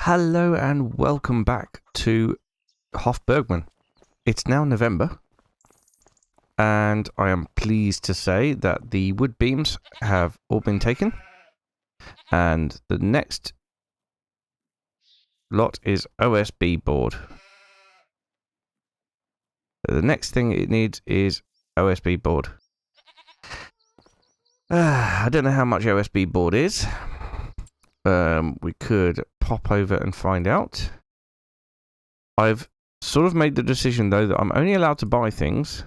Hello and welcome back to Hof Bergmann. It's now November, and I am pleased to say that the wood beams have all been taken, and the next lot is OSB board. So the next thing it needs is OSB board. I don't know how much OSB board is. We could pop over and find out. I've sort of made the decision though that I'm only allowed to buy things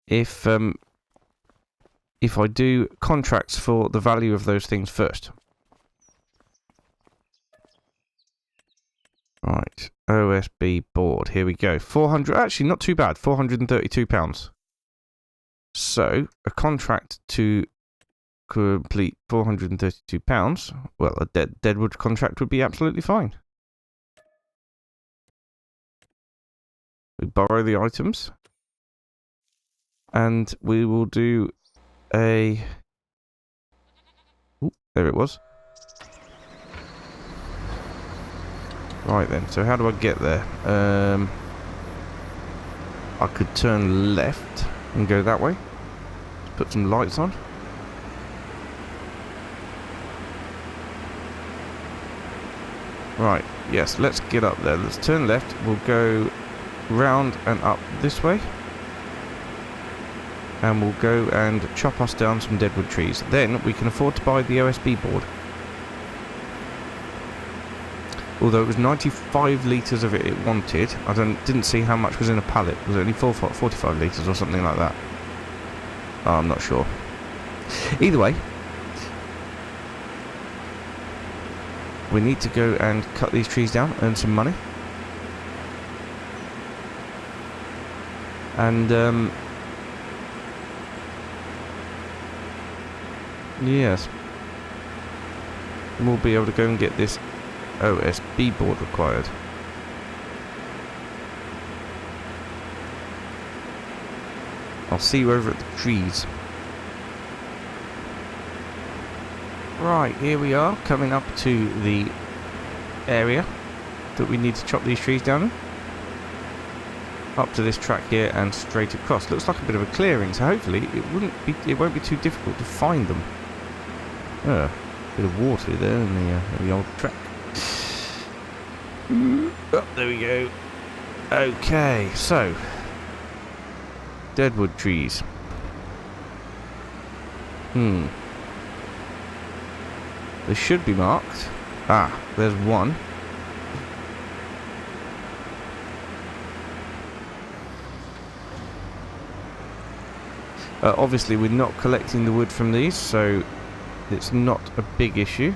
if I do contracts for the value of those things first. Right, OSB board. Here we go. 400. Actually, not too bad. £432. So a contract to complete £432. Well, a deadwood contract would be absolutely fine. We borrow the items, and we will do a... Ooh, there it was. Right then, so how do I get there? I could turn left and go that way. Put some lights on. Right, yes, let's get up there. Let's turn left. We'll go round and up this way. And we'll go and chop us down some deadwood trees. Then we can afford to buy the OSB board. Although it was 95 litres of it wanted. I didn't see how much was in a pallet. Was it only 45 litres or something like that? Oh, I'm not sure. Either way, we need to go and cut these trees down, earn some money. And, yes. We'll be able to go and get this OSB board required. I'll see you over at the trees. Right, here we are, coming up to the area that we need to chop these trees down in. Up to this track here and straight across. Looks like a bit of a clearing, so hopefully it won't be too difficult to find them. Bit of water there in the old track. Oh, there we go. Okay, so deadwood trees. They should be marked. Ah, there's one. Obviously, we're not collecting the wood from these, so it's not a big issue.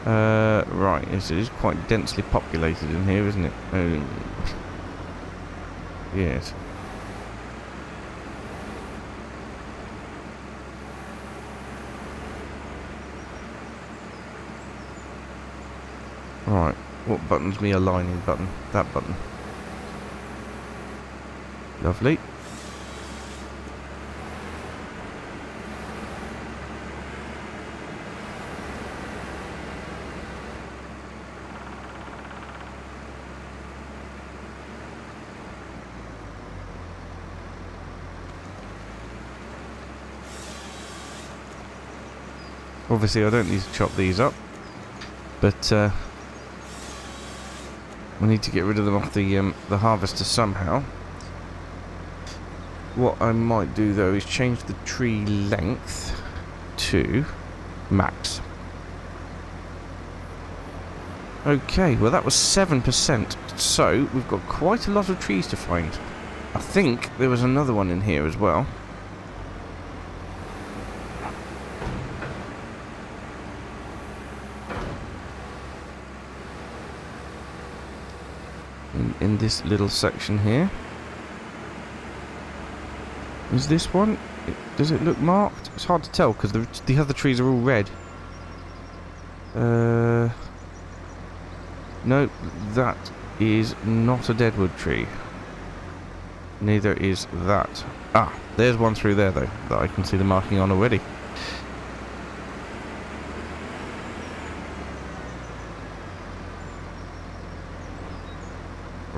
Right, yes, it is quite densely populated in here, isn't it? Yes. Right, what button's me aligning button? That button. Lovely. Obviously, I don't need to chop these up, but we need to get rid of them off the harvester somehow. What I might do though is change the tree length to max. Okay, well that was 7%, so we've got quite a lot of trees to find. I think there was another one in here as well. In this little section here. Is this one? Does it look marked? It's hard to tell because the other trees are all red. No, that is not a deadwood tree. Neither is that. Ah, there's one through there though, that I can see the marking on already.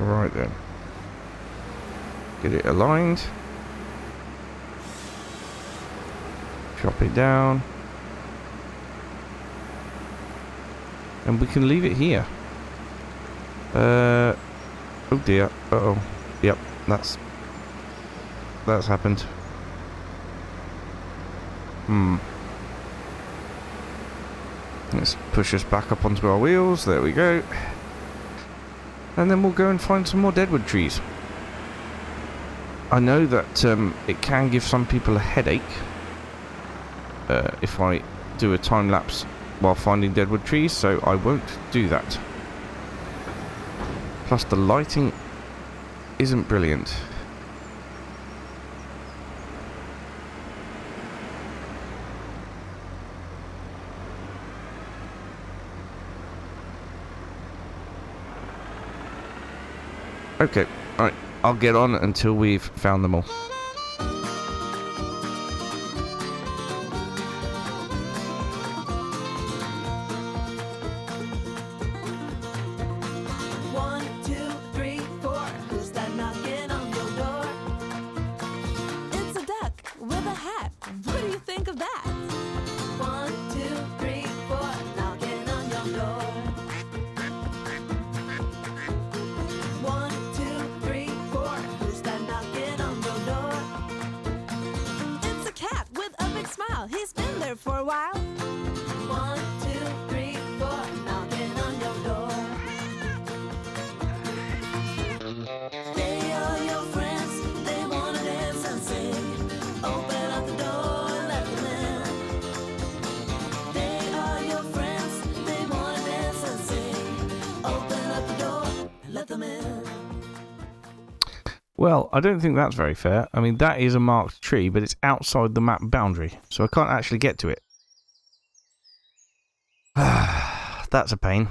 Right then. Get it aligned. Chop it down. And we can leave it here. Oh dear. Uh-oh. Yep, that's happened. Let's push us back up onto our wheels. There we go. And then we'll go and find some more deadwood trees. I know that it can give some people a headache if I do a time lapse while finding deadwood trees, so I won't do that. Plus the lighting isn't brilliant. Okay, alright, I'll get on until we've found them all. He's been there for a while. 1, 2, 3, 4, knocking on your door. They are your friends, they wanna dance and sing. Open up the door and let them in. They are your friends, they wanna dance and sing. Open up the door and let them in. Well, I don't think that's very fair. I mean, that is a marked tree, but it's outside the map boundary, so I can't actually get to it. That's a pain.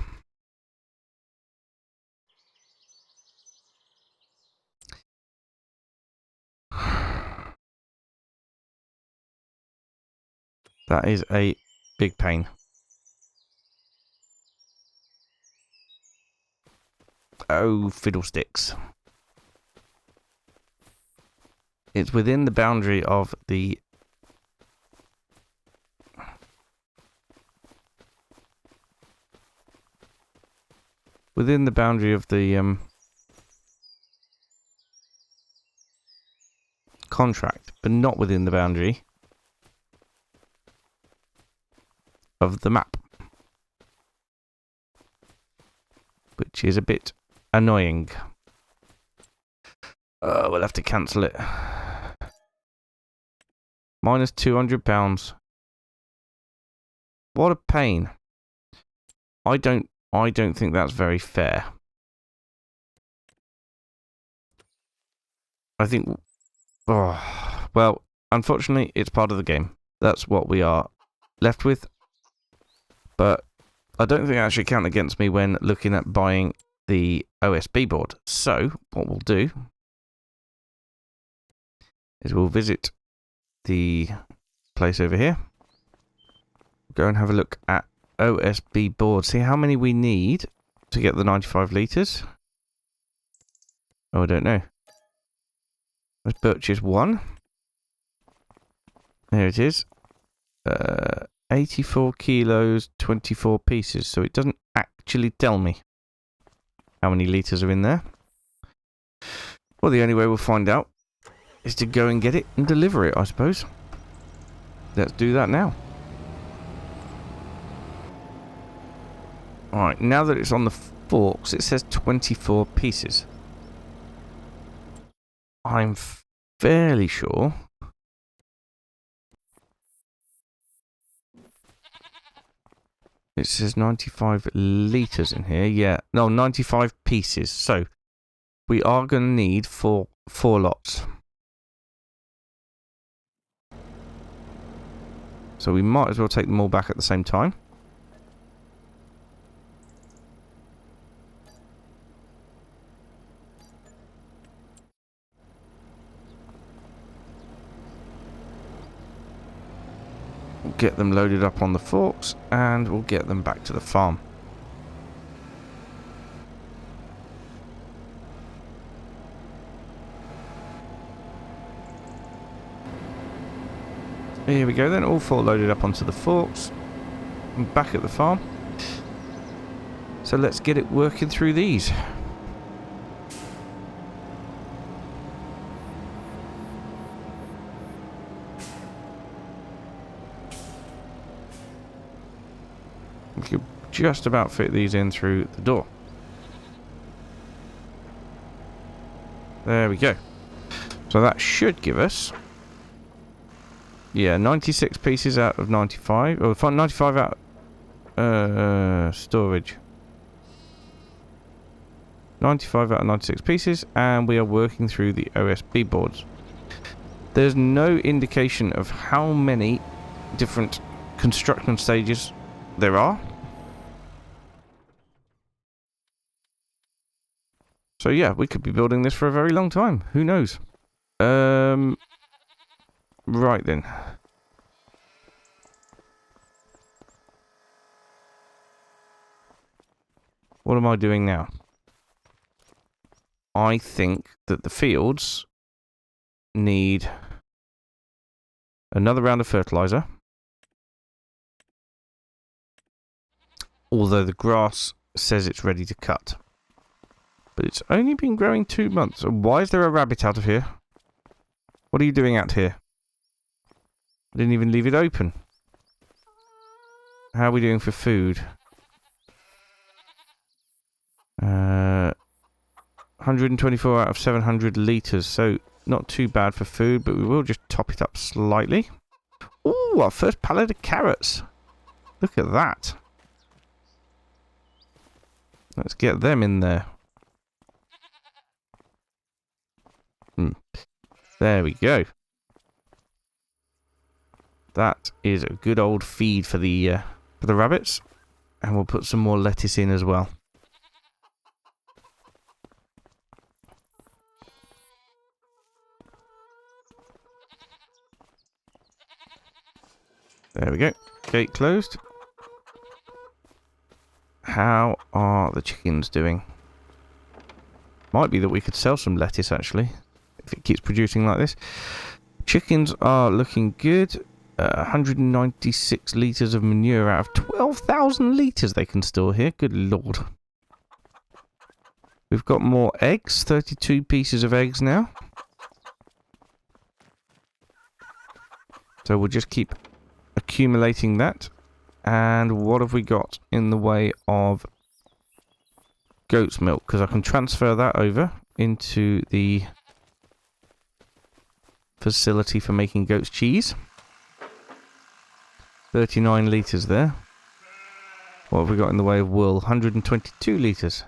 That is a big pain. Oh, fiddlesticks. It's within the boundary of the... Within the boundary of the contract, but not within the boundary of the map. Which is a bit annoying. We'll have to cancel it. Minus £200. What a pain. I don't think that's very fair. I think... Oh, well, unfortunately, it's part of the game. That's what we are left with. But I don't think it actually counts against me when looking at buying the OSB board. So, what we'll do is we'll visit the place over here. Go and have a look at OSB board. See how many we need to get the 95 litres. Oh, I don't know. Let's purchase one. There it is. 84 kilos, 24 pieces. So it doesn't actually tell me how many litres are in there. Well, the only way we'll find out is to go and get it and deliver it, I suppose. Let's do that now. Alright, now that it's on the forks, it says 24 pieces. I'm fairly sure it says 95 litres in here. Yeah, no, 95 pieces. So we are going to need four lots. So we might as well take them all back at the same time. We'll get them loaded up on the forks and we'll get them back to the farm. Here we go then, all 4 loaded up onto the forks. I'm back at the farm. So let's get it working through these. We could just about fit these in through the door. There we go. So that should give us, yeah, 96 pieces out of 95, or 95 out storage. 95 out of 96 pieces, and we are working through the OSB boards. There's no indication of how many different construction stages there are. So yeah, we could be building this for a very long time. Who knows? Right then. What am I doing now? I think that the fields need another round of fertilizer. Although the grass says it's ready to cut. But it's only been growing 2 months. Why is there a rabbit out of here? What are you doing out here? I didn't even leave it open. How are we doing for food? 124 out of 700 litres. So not too bad for food, but we will just top it up slightly. Ooh, our first pallet of carrots. Look at that. Let's get them in there. There we go. That is a good old feed for the rabbits, and we'll put some more lettuce in as well. There we go. Gate closed. How are the chickens doing? Might be that we could sell some lettuce actually, if it keeps producing like this. Chickens are looking good. 196 litres of manure out of 12,000 litres they can store here. Good lord. We've got more eggs. 32 pieces of eggs now. So we'll just keep accumulating that. And what have we got in the way of goat's milk? Because I can transfer that over into the facility for making goat's cheese. 39 litres there. What have we got in the way of wool? 122 litres.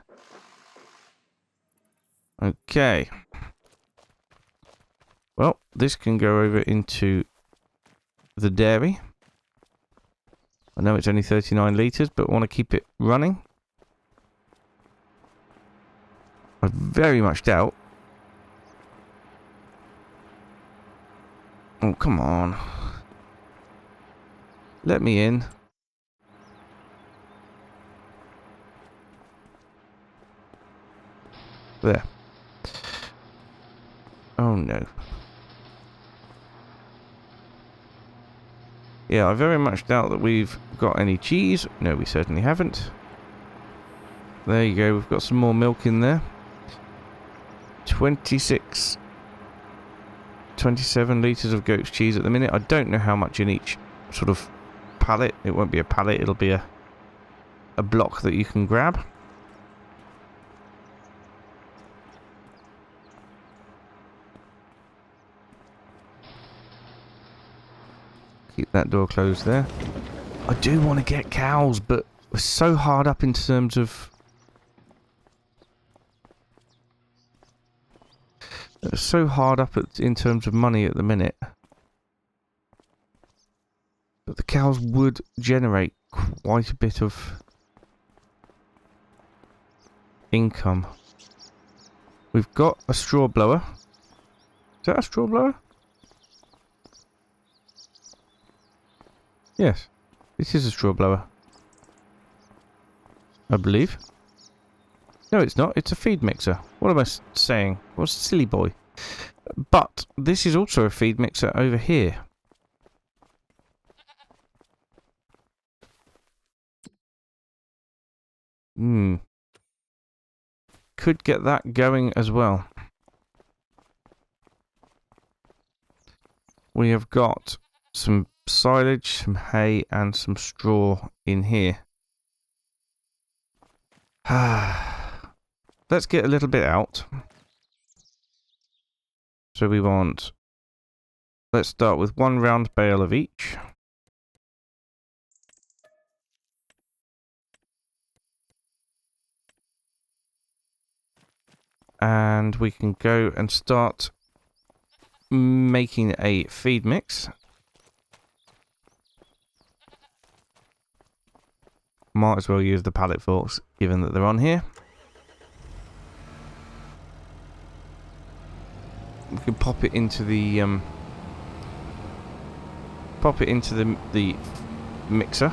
Okay. Well, this can go over into the dairy. I know it's only 39 litres, but I want to keep it running. I very much doubt. Oh, come on. Let me in. There. Oh no. Yeah, I very much doubt that we've got any cheese. No, we certainly haven't. There you go, we've got some more milk in there. 27 litres of goat's cheese at the minute. I don't know how much in each sort of pallet. It won't be a pallet, it'll be a block that you can grab. Keep that door closed there. I do want to get cows, but we're so hard up in terms of... in terms of money at the minute. But the cows would generate quite a bit of income. We've got a straw blower. Is that a straw blower? Yes, this is a straw blower. I believe. No, it's not. It's a feed mixer. What am I saying? What's a silly boy? But this is also a feed mixer over here. Could get that going as well. We have got some silage, some hay, and some straw in here. Let's get a little bit out. So we want... Let's start with 1 round bale of each. And we can go and start making a feed mix. Might as well use the pallet forks, given that they're on here. We can pop it into the the mixer.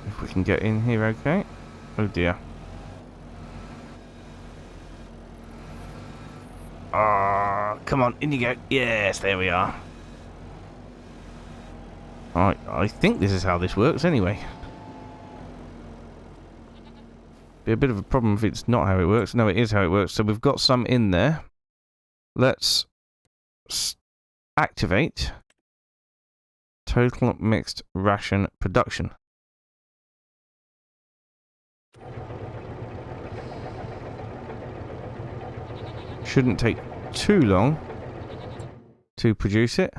If we can get in here, okay. Oh dear. Ah, come on, in you go. Yes, there we are. I think this is how this works anyway. Be a bit of a problem if it's not how it works. No, it is how it works. So we've got some in there. Let's activate total mixed ration production. Shouldn't take too long to produce it.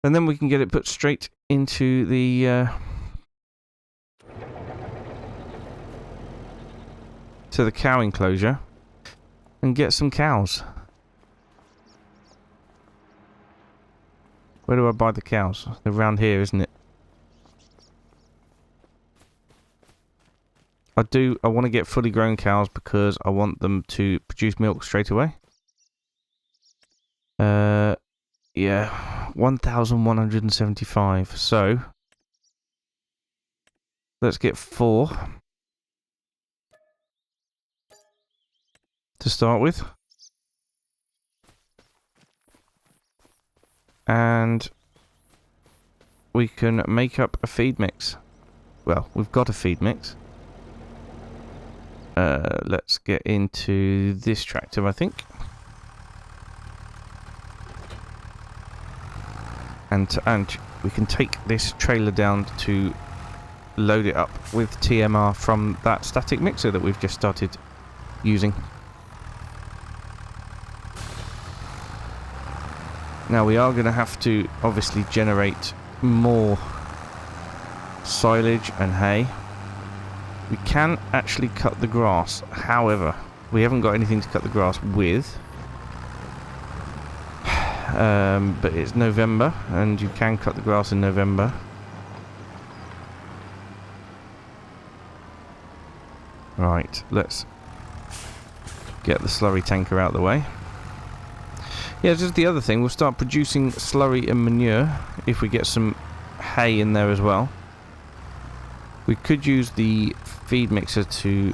And then we can get it put straight into the to the cow enclosure and get some cows. Where do I buy the cows? They're around here, isn't it? I want to get fully grown cows because I want them to produce milk straight away. Yeah, 1,175. So let's get 4 to start with. And we can make up a feed mix. Well, we've got a feed mix. Let's get into this tractor, I think. And we can take this trailer down to load it up with TMR from that static mixer that we've just started using. Now we are going to have to obviously generate more silage and hay. We can actually cut the grass, however, we haven't got anything to cut the grass with. But it's November, and you can cut the grass in November. Right, let's get the slurry tanker out of the way. Yeah, just the other thing, we'll start producing slurry and manure if we get some hay in there as well. We could use the feed mixer to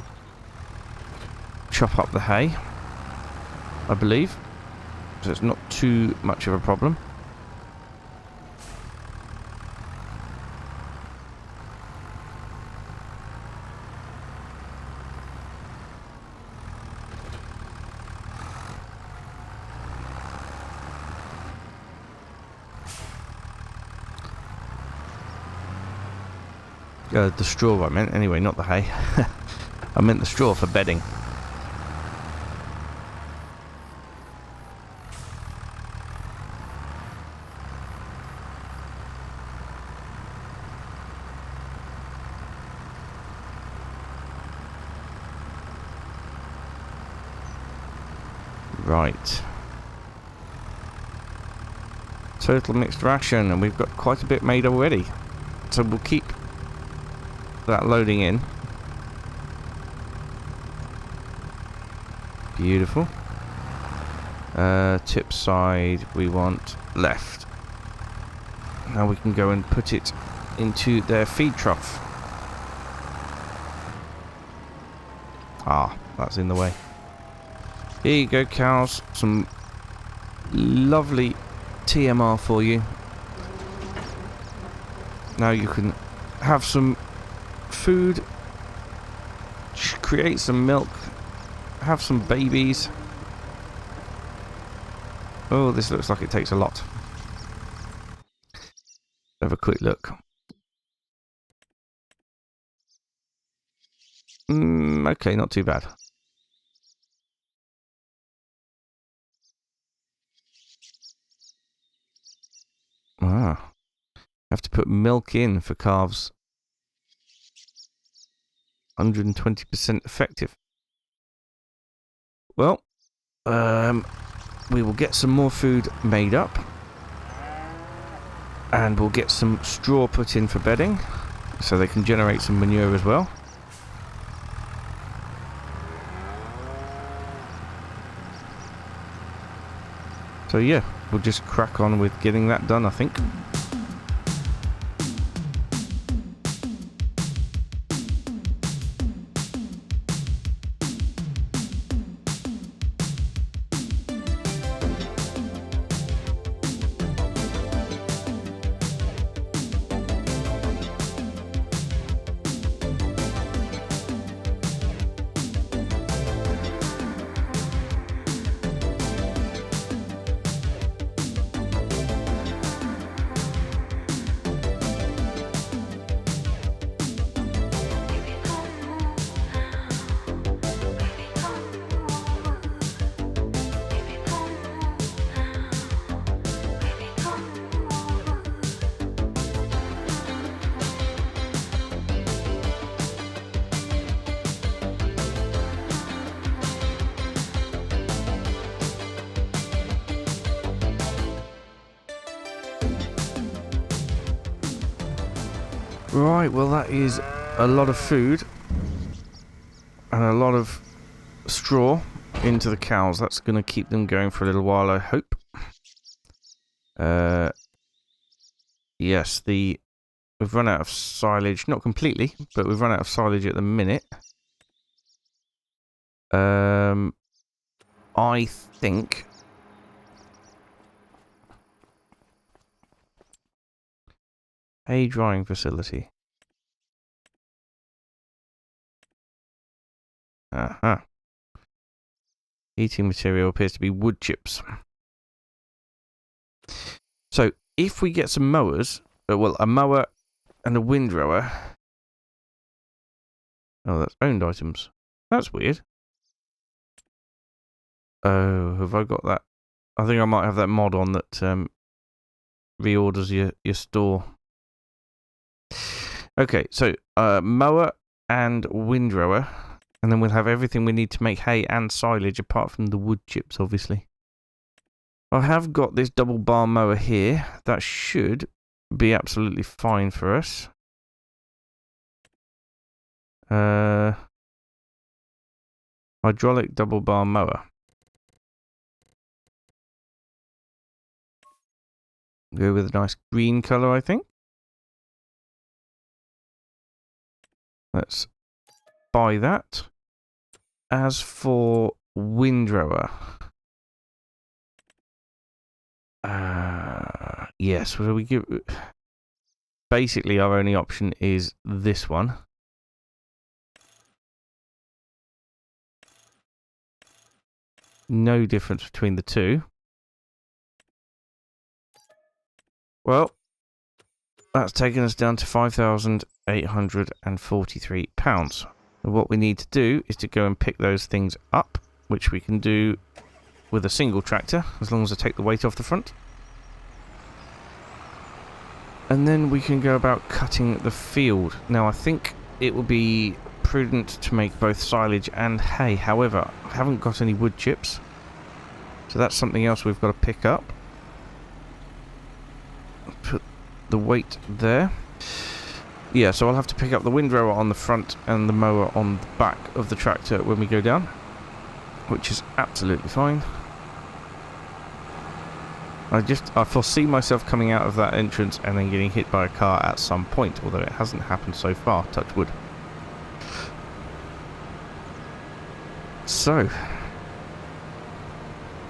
chop up the hay, I believe. So it's not too much of a problem. The straw I meant, anyway, not the hay. I meant the straw for bedding. Right. Total mixed ration, and we've got quite a bit made already. So we'll keep that loading in. Beautiful. Tip side we want left. Now we can go and put it into their feed trough. Ah, that's in the way. Here you go, cows. Some lovely TMR for you. Now you can have some food, create some milk, have some babies. Oh, this looks like it takes a lot. Have a quick look. Okay, not too bad. Ah, have to put milk in for calves. 120% effective. Well, we will get some more food made up. And we'll get some straw put in for bedding, so they can generate some manure as well. So yeah, we'll just crack on with getting that done, I think. Right, well that is a lot of food and a lot of straw into the cows. That's going to keep them going for a little while, I hope. Yes, we've run out of silage, not completely, but we've run out of silage at the minute. I think hay drying facility. Aha. Eating material appears to be wood chips. So, if we get some mowers, well, a mower and a windrower. Oh, that's owned items. That's weird. Oh, have I got that? I think I might have that mod on that reorders your store. Okay, so mower and windrower, and then we'll have everything we need to make hay and silage apart from the wood chips, obviously. I have got this double bar mower here. That should be absolutely fine for us. Hydraulic double bar mower. Go with a nice green colour, I think. Let's buy that. As for windrower, yes, what do we give? Basically, our only option is this one. No difference between the two. Well, that's taken us down to £5,843. What we need to do is to go and pick those things up, which we can do with a single tractor, as long as I take the weight off the front. And then we can go about cutting the field. Now, I think it will be prudent to make both silage and hay. However, I haven't got any wood chips, so that's something else we've got to pick up. Put the weight there. Yeah, so I'll have to pick up the windrower on the front and the mower on the back of the tractor when we go down, which is absolutely fine. I foresee myself coming out of that entrance and then getting hit by a car at some point, although it hasn't happened so far, touch wood. So,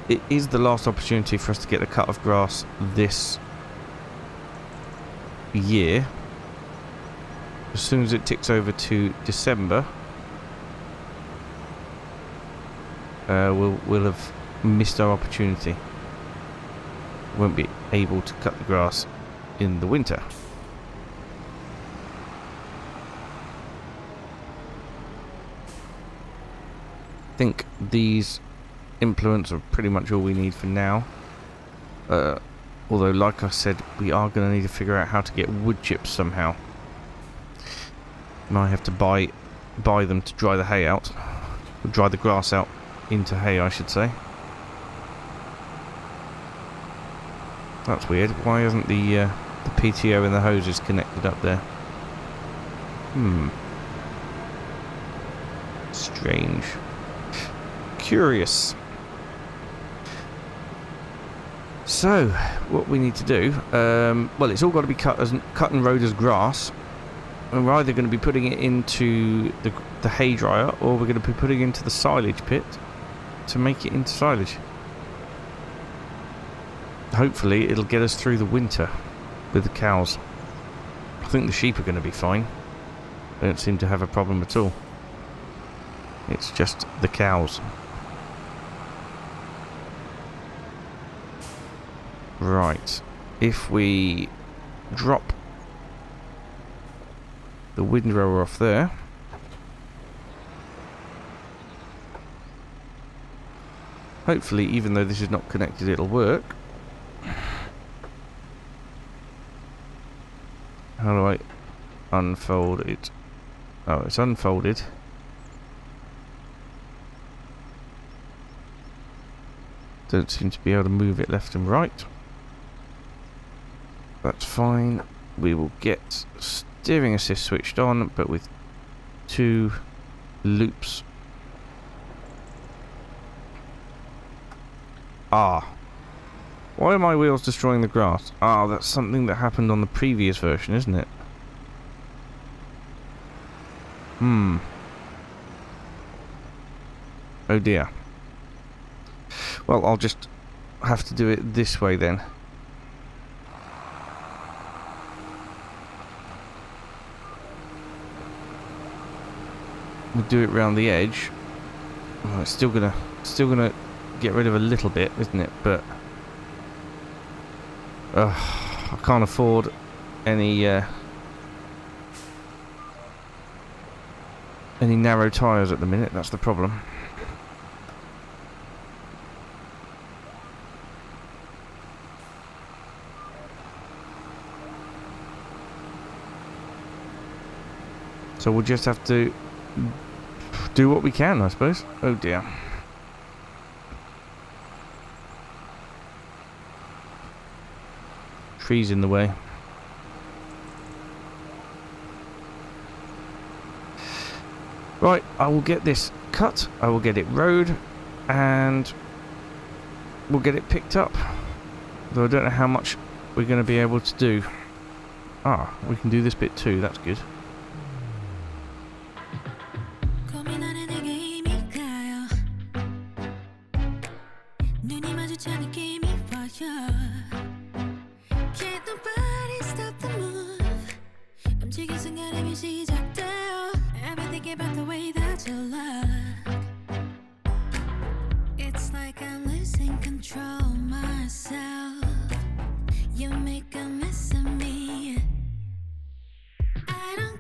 it is the last opportunity for us to get a cut of grass this year. As soon as it ticks over to December, we'll have missed our opportunity. Won't be able to cut the grass in the winter. I think these implements are pretty much all we need for now. Although, like I said, we are going to need to figure out how to get wood chips somehow. Might have to buy them to dry the hay out, or dry the grass out into hay, I should say. That's weird. Why isn't the PTO and the hoses connected up there? Strange. Curious. So, what we need to do, well, it's all got to be cut and rode as grass. And we're either going to be putting it into the hay dryer, or we're going to be putting it into the silage pit to make it into silage. Hopefully it'll get us through the winter with the cows. I think the sheep are going to be fine. They don't seem to have a problem at all. It's just the cows. Right. If we drop the windrower off there, hopefully, even though this is not connected, it'll work. How do I unfold it? Oh, it's unfolded. Don't seem to be able to move it left and right. That's fine. We will get steering assist switched on, but with 2 loops. Ah. Why are my wheels destroying the grass? Ah, that's something that happened on the previous version, isn't it? Oh dear. Well, I'll just have to do it this way then. We'll do it round the edge. Well, it's still gonna get rid of a little bit, isn't it? But I can't afford any narrow tyres at the minute. That's the problem. So we'll just have to do what we can, I suppose. Oh dear. Trees in the way. Right, I will get this cut, I will get it rowed, and we'll get it picked up. Though I don't know how much we're going to be able to do. Ah, we can do this bit too, that's good. It's like I'm losing control myself. You make a mess of me. I don't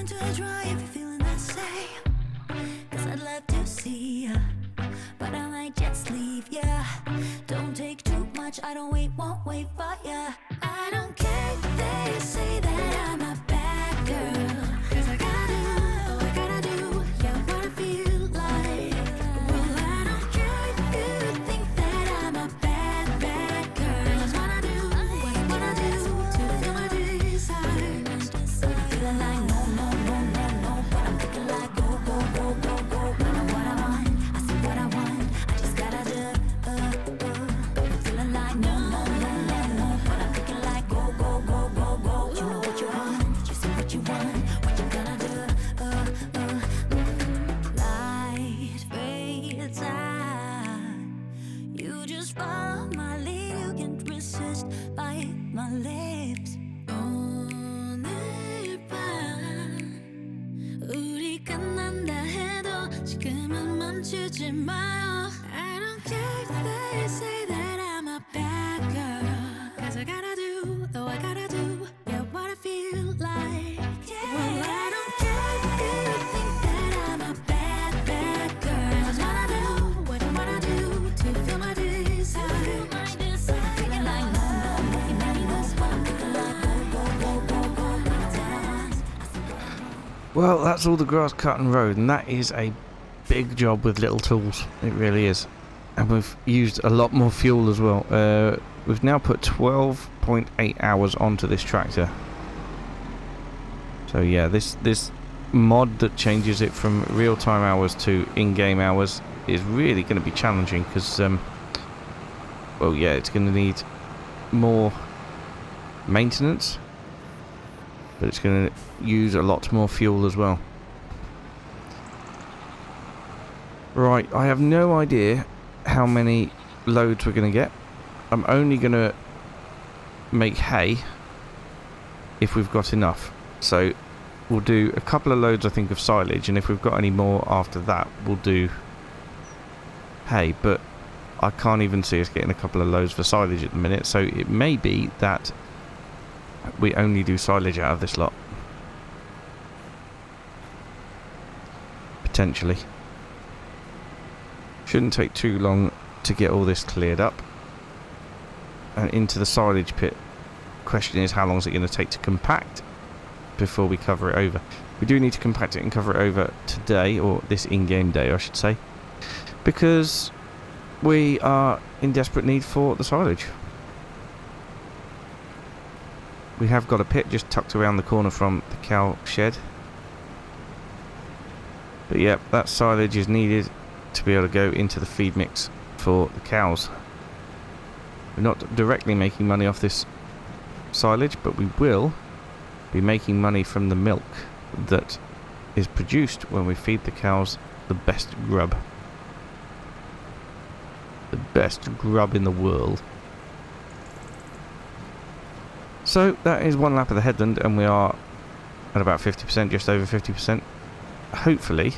into a dry if you're feeling the same. 'Cause I'd love to see ya, but I might just leave ya. Don't take too much, I don't wait, won't wait for ya. I don't care if they say that I'm a bad girl, 'cause I gotta do, oh I gotta do, yeah, what I feel like. Well, I don't care if you think that I'm a bad, bad girl. I just wanna do what I wanna do to feel my desire. I'm feeling like no, no, no, no, no, but I'm thinking like go, go, go, go, go. I know what I want, I see what I want, I just gotta do, I'm feeling like no, no, no, no, no, but I'm thinking like go, go, go, go, go. You know what you want, you see what you want, what you gonna do, light fades out. You just follow my lead, you can't resist, bite my lips. 오늘 밤 우리 끝난다 해도 지금은 멈추지 마요. I don't care if they say that I'm a bad girl, 'cause I gotta do, oh I gotta do, yeah, what I feel like. Well, I don't care if you think that I'm a bad, bad girl. I just wanna do what I wanna do to feel my desire. I'm feeling like no, no, no, no, no, but I'm thinking like go, go, go, go, go. Well, that's all the grass cut and rowed, and that is a big job with little tools. It really is. And we've used a lot more fuel as well. We've now put 12.8 hours onto this tractor. So yeah, this mod that changes it from real-time hours to in-game hours is really going to be challenging because, well, yeah, it's going to need more maintenance, but it's going to use a lot more fuel as well. Right, I have no idea how many loads we're going to get. I'm only going to make hay if we've got enough. So we'll do a couple of loads, I think, of silage, and if we've got any more after that, we'll do hay. But I can't even see us getting a couple of loads for silage at the minute, so it may be that we only do silage out of this lot. Potentially. Shouldn't take too long to get all this cleared up and into the silage pit. Question is, how long is it going to take to compact before we cover it over? We do need to compact it and cover it over today, or this in-game day I should say, because we are in desperate need for the silage. We have got a pit just tucked around the corner from the cow shed, but yeah, that silage is needed to be able to go into the feed mix for the cows. We're not directly making money off this silage, but we will be making money from the milk that is produced when we feed the cows the best grub. The best grub in the world. So that is one lap of the headland, and we are at about 50%, just over 50%. Hopefully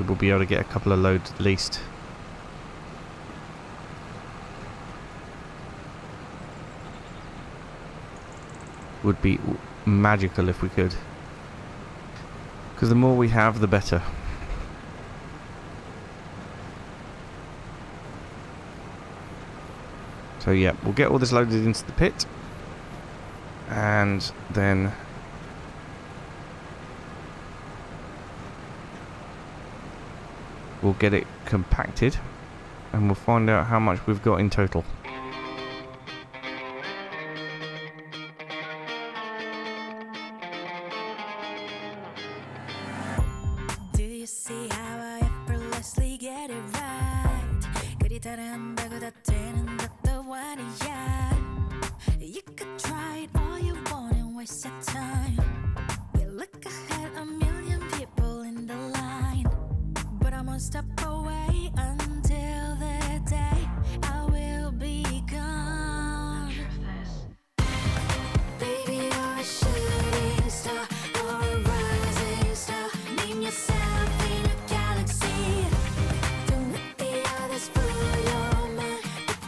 we'll be able to get a couple of loads at least. Would be magical if we could, because the more we have, the better. So yeah, we'll get all this loaded into the pit, and then we'll get it compacted, and we'll find out how much we've got in total. Do you see how I effortlessly get it right? 그리 다른다고 다 되는 것도 아니야. You could try it all you want and waste your time. You look ahead, a million people in the line, but I'm one step away until the day I will be gone. Baby, you're a shooting star or a rising star. Name yourself in a galaxy. Don't let the others fool your mind.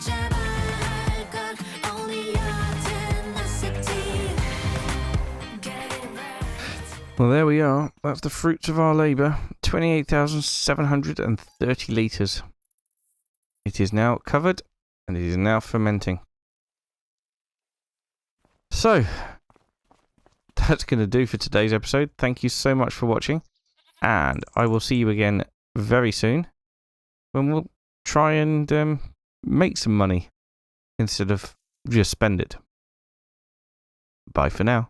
붙잡아야 할 건 only your tenacity. Well, there we are. That's the fruits of our labour. 28,730 litres. It is now covered and it is now fermenting. So, that's going to do for today's episode. Thank you so much for watching. And I will see you again very soon when we'll try and make some money instead of just spend it. Bye for now.